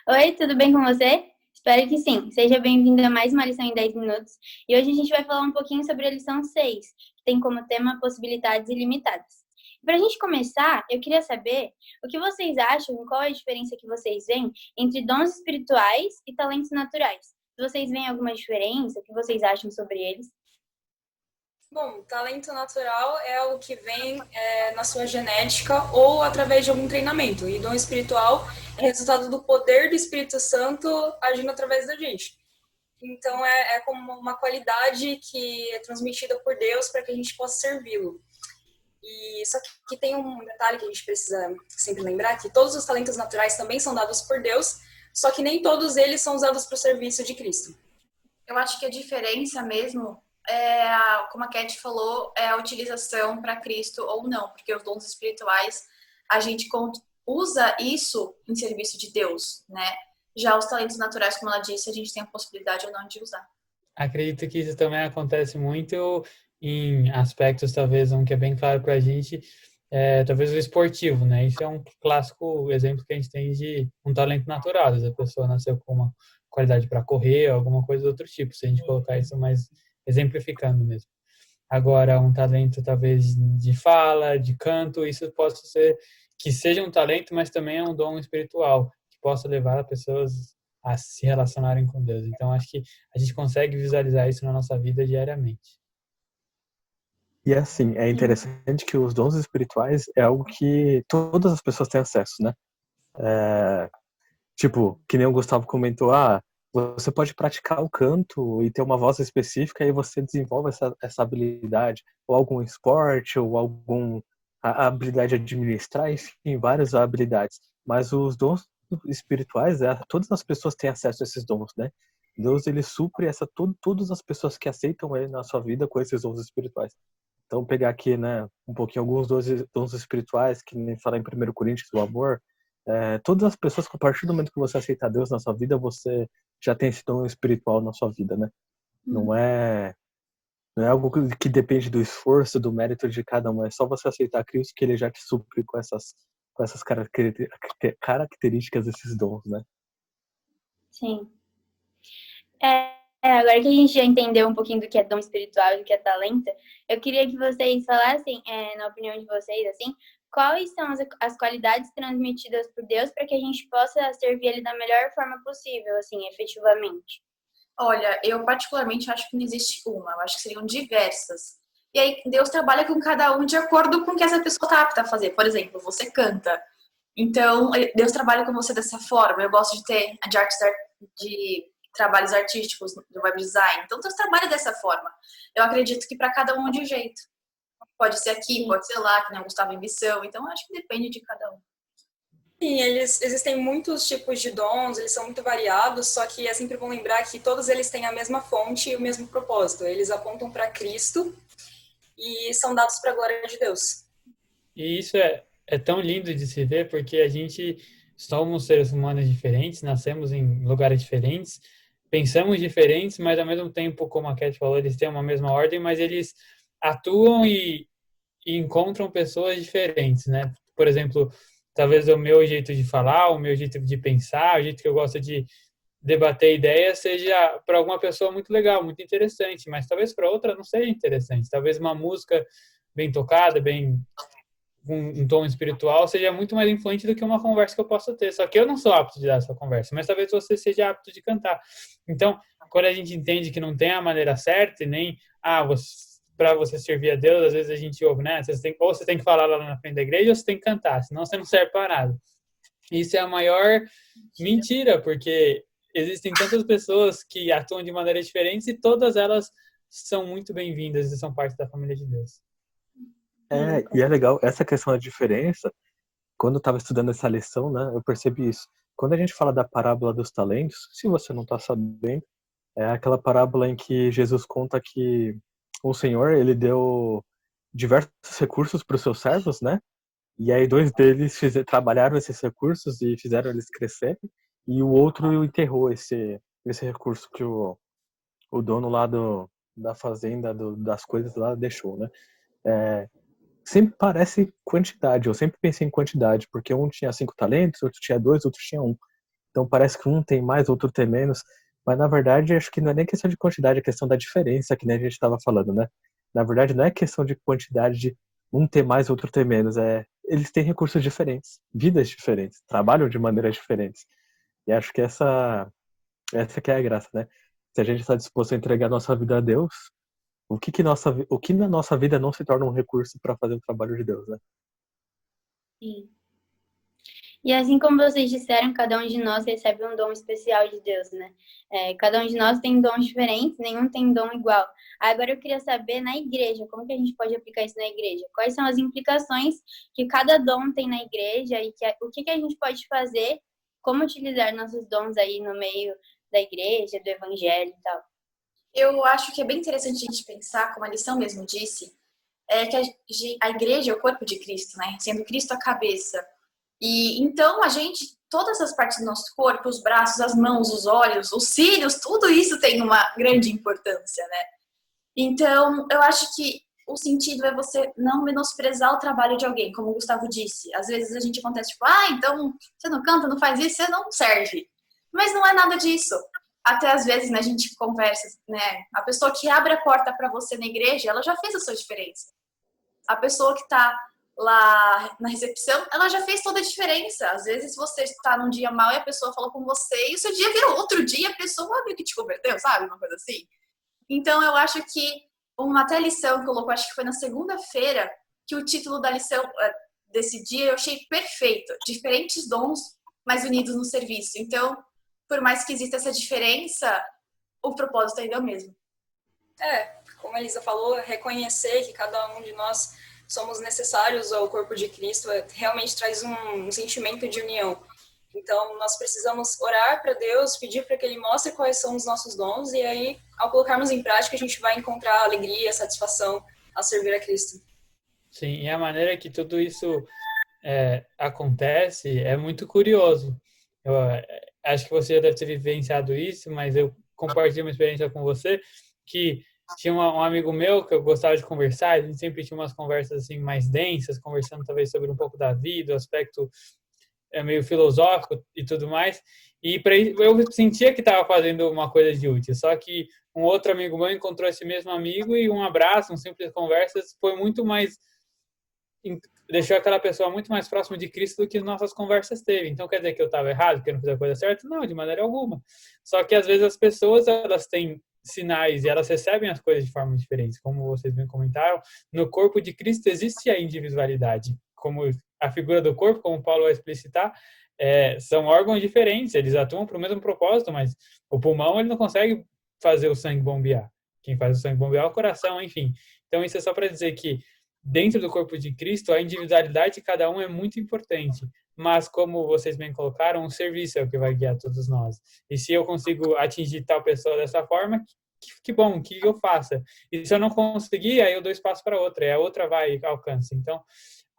Oi, tudo bem com você? Espero que sim. Seja bem-vindo a mais uma lição em 10 minutos. E hoje a gente vai falar um pouquinho sobre a lição 6, que tem como tema possibilidades ilimitadas. Para a gente começar, eu queria saber o que vocês acham e qual é a diferença que vocês veem entre dons espirituais e talentos naturais. Se vocês veem alguma diferença, o que vocês acham sobre eles? Bom, talento natural é algo que vem na sua genética ou através de algum treinamento. E dom espiritual é resultado do poder do Espírito Santo agindo através da gente. Então, é como uma qualidade que é transmitida por Deus para que a gente possa servi-lo. E só que tem um detalhe que a gente precisa sempre lembrar, que todos os talentos naturais também são dados por Deus, só que nem todos eles são usados para o serviço de Cristo. Eu acho que a diferença mesmo como a Cat falou, é a utilização para Cristo ou não, porque os dons espirituais a gente usa isso em serviço de Deus, né? Já os talentos naturais, como ela disse, a gente tem a possibilidade ou não de usar. Acredito que isso também acontece muito em aspectos, talvez, um que é bem claro para a gente, talvez o esportivo, né? Isso é um clássico exemplo que a gente tem de um talento natural. Às vezes a pessoa nasceu com uma qualidade para correr, alguma coisa do outro tipo, se a gente colocar isso mais exemplificando mesmo. Agora, um talento, talvez, de fala, de canto, isso pode ser que seja um talento, mas também é um dom espiritual, que possa levar as pessoas a se relacionarem com Deus. Então, acho que a gente consegue visualizar isso na nossa vida diariamente. E assim, é Sim. interessante que os dons espirituais é algo que todas as pessoas têm acesso, né? Tipo, que nem o Gustavo comentou, você pode praticar o canto e ter uma voz específica e você desenvolve essa habilidade, ou algum esporte, ou a habilidade de administrar, enfim, várias habilidades. Mas os dons espirituais, todas as pessoas têm acesso a esses dons, né? Deus, ele supre todas as pessoas que aceitam ele na sua vida com esses dons espirituais. Então, pegar aqui, né, um pouquinho alguns dons espirituais, que nem fala em 1 Coríntios, o amor, todas as pessoas, que a partir do momento que você aceita Deus na sua vida, você já tem esse dom espiritual na sua vida, né? Não é, não é algo que depende do esforço, do mérito de cada um, é só você aceitar Cristo que ele já te supre com essas características desses dons, né? Sim. Agora que a gente já entendeu um pouquinho do que é dom espiritual e do que é talento, eu queria que vocês falassem, na opinião de vocês, assim, quais são as qualidades transmitidas por Deus para que a gente possa servir Ele da melhor forma possível, assim, efetivamente. Olha, eu particularmente acho que não existe uma, eu acho que seriam diversas. E aí Deus trabalha com cada um de acordo com o que essa pessoa está apta a fazer. Por exemplo, você canta. Então, Deus trabalha com você dessa forma. Eu gosto de ter de trabalhos artísticos do web design. Então, Deus trabalha dessa forma. Eu acredito que para cada um de um jeito. Pode ser aqui, Sim. pode ser lá, que nem o Gustavo em Missão. Então, acho que depende de cada um. Sim, existem muitos tipos de dons, eles são muito variados, só que é sempre bom lembrar que todos eles têm a mesma fonte e o mesmo propósito. Eles apontam para Cristo e são dados para a glória de Deus. E isso é tão lindo de se ver, porque a gente somos seres humanos diferentes, nascemos em lugares diferentes, pensamos diferentes, mas ao mesmo tempo, como a Cat falou, eles têm uma mesma ordem, mas eles atuam e encontram pessoas diferentes, né? Por exemplo, talvez o meu jeito de falar, o meu jeito de pensar, o jeito que eu gosto de debater ideias seja para alguma pessoa muito legal, muito interessante, mas talvez para outra não seja interessante. Talvez uma música bem tocada, bem um tom espiritual seja muito mais influente do que uma conversa que eu possa ter. Só que eu não sou apto de dar essa conversa, mas talvez você seja apto de cantar. Então, quando a gente entende que não tem a maneira certa e nem para você servir a Deus, às vezes a gente ouve, né? Ou você tem que falar lá na frente da igreja, ou você tem que cantar, senão você não serve para nada. Isso é a maior mentira, porque existem tantas pessoas que atuam de maneira diferente e todas elas são muito bem-vindas e são parte da família de Deus. E é legal, essa questão da diferença, quando eu estava estudando essa lição, né, eu percebi isso. Quando a gente fala da parábola dos talentos, se você não está sabendo, é aquela parábola em que Jesus conta que o Senhor, ele deu diversos recursos para os seus servos, né? E aí dois deles trabalharam esses recursos e fizeram eles crescerem, e o outro enterrou esse recurso que o dono lá da fazenda, das coisas lá, deixou, né? Sempre parece quantidade, eu sempre pensei em quantidade, porque um tinha 5 talentos, outro tinha 2, outro tinha 1. Então parece que um tem mais, outro tem menos, mas na verdade acho que não é nem questão de quantidade, é questão da diferença, que nem a gente estava falando, né? Na verdade não é questão de quantidade de um ter mais, outro ter menos, eles têm recursos diferentes, vidas diferentes, trabalham de maneiras diferentes. E acho que essa que é a graça, né? Se a gente está disposto a entregar nossa vida a Deus, o que na nossa vida não se torna um recurso para fazer o trabalho de Deus, né? Sim. E assim como vocês disseram, cada um de nós recebe um dom especial de Deus, né? Cada um de nós tem dons diferentes, nenhum tem dom igual. Agora eu queria saber, na igreja, como que a gente pode aplicar isso na igreja? Quais são as implicações que cada dom tem na igreja e o que a gente pode fazer, como utilizar nossos dons aí no meio da igreja, do evangelho e tal? Eu acho que é bem interessante a gente pensar, como a lição mesmo disse, que a igreja é o corpo de Cristo, né? Sendo Cristo a cabeça. E então todas as partes do nosso corpo, os braços, as mãos, os olhos, os cílios, tudo isso tem uma grande importância, né? Então, eu acho que o sentido é você não menosprezar o trabalho de alguém, como o Gustavo disse. Às vezes a gente acontece tipo, então você não canta, não faz isso, você não serve. Mas não é nada disso. Até às vezes, né, a gente conversa, né? A pessoa que abre a porta para você na igreja, ela já fez a sua diferença. A pessoa que está lá na recepção, ela já fez toda a diferença. Às vezes você está num dia mal e a pessoa falou com você e o seu dia virou outro dia, a pessoa meio que te converteu, sabe? Uma coisa assim. Então eu acho que até lição que colocou, acho que foi na segunda-feira, que o título da lição desse dia eu achei perfeito. Diferentes dons, mas unidos no serviço. Então, por mais que exista essa diferença, o propósito ainda é o mesmo. Como a Elisa falou, reconhecer que cada um de nós somos necessários ao corpo de Cristo realmente traz um sentimento de união. Então, nós precisamos orar para Deus, pedir para que Ele mostre quais são os nossos dons, e aí, ao colocarmos em prática, a gente vai encontrar alegria, satisfação ao servir a Cristo. Sim, e a maneira que tudo isso acontece é muito curioso. Eu acho que você já deve ter vivenciado isso, mas eu compartilho uma experiência com você, que tinha um amigo meu que eu gostava de conversar, a gente sempre tinha umas conversas assim mais densas, conversando talvez sobre um pouco da vida, o aspecto meio filosófico e tudo mais, e eu sentia que estava fazendo uma coisa de útil, só que um outro amigo meu encontrou esse mesmo amigo e um abraço, um simples conversa foi muito mais, deixou aquela pessoa muito mais próxima de Cristo do que as nossas conversas teve. Então quer dizer que eu estava errado, que eu não fiz a coisa certa? Não, de maneira alguma. Só que às vezes as pessoas, elas têm sinais e elas recebem as coisas de forma diferente, como vocês bem comentaram. No corpo de Cristo existe a individualidade, como a figura do corpo, como Paulo vai explicitar, são órgãos diferentes, eles atuam para o mesmo propósito, mas o pulmão ele não consegue fazer o sangue bombear. Quem faz o sangue bombear é o coração, enfim. Então isso é só para dizer que dentro do corpo de Cristo a individualidade de cada um é muito importante, mas como vocês bem colocaram, o serviço é o que vai guiar todos nós. E se eu consigo atingir tal pessoa dessa forma, que bom, que eu faça. E se eu não conseguir, aí eu dou espaço para outra, e a outra vai e alcança. Então,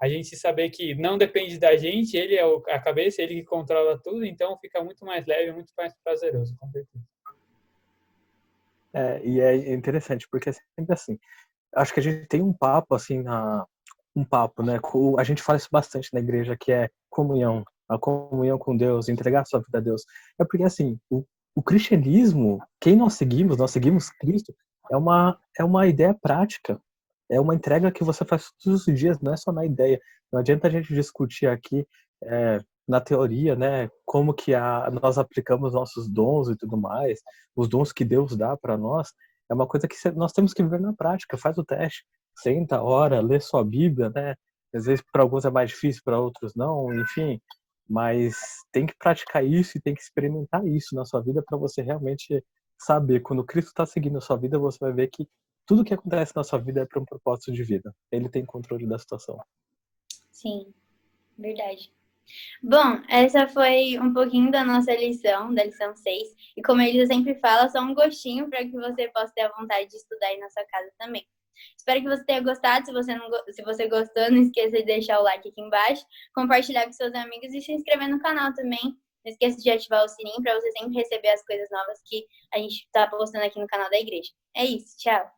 a gente saber que não depende da gente, ele é a cabeça, ele que controla tudo, então fica muito mais leve, muito mais prazeroso, com certeza. E é interessante, porque é sempre assim. Acho que a gente tem um papo, assim, né? A gente fala isso bastante na igreja, que é comunhão, a comunhão com Deus, entregar a sua vida a Deus. É porque, assim, o cristianismo, nós seguimos Cristo, é uma ideia prática. É uma entrega que você faz todos os dias, não é só na ideia. Não adianta a gente discutir aqui na teoria, né, como que nós aplicamos nossos dons e tudo mais, os dons que Deus dá para nós. É uma coisa que nós temos que viver na prática. Faz o teste, senta, ora, lê sua Bíblia, né? Às vezes para alguns é mais difícil, para outros não, enfim. Mas tem que praticar isso e tem que experimentar isso na sua vida para você realmente saber. Quando Cristo está seguindo a sua vida, você vai ver que tudo que acontece na sua vida é para um propósito de vida. Ele tem controle da situação. Sim, verdade. Bom, essa foi um pouquinho da nossa lição, da lição 6. E como a Elisa sempre fala, só um gostinho para que você possa ter a vontade de estudar aí na sua casa também. Espero que você tenha gostado. Se você gostou, não esqueça de deixar o like aqui embaixo, compartilhar com seus amigos e se inscrever no canal também. Não esqueça de ativar o sininho para você sempre receber as coisas novas que a gente está postando aqui no canal da igreja. É isso, tchau!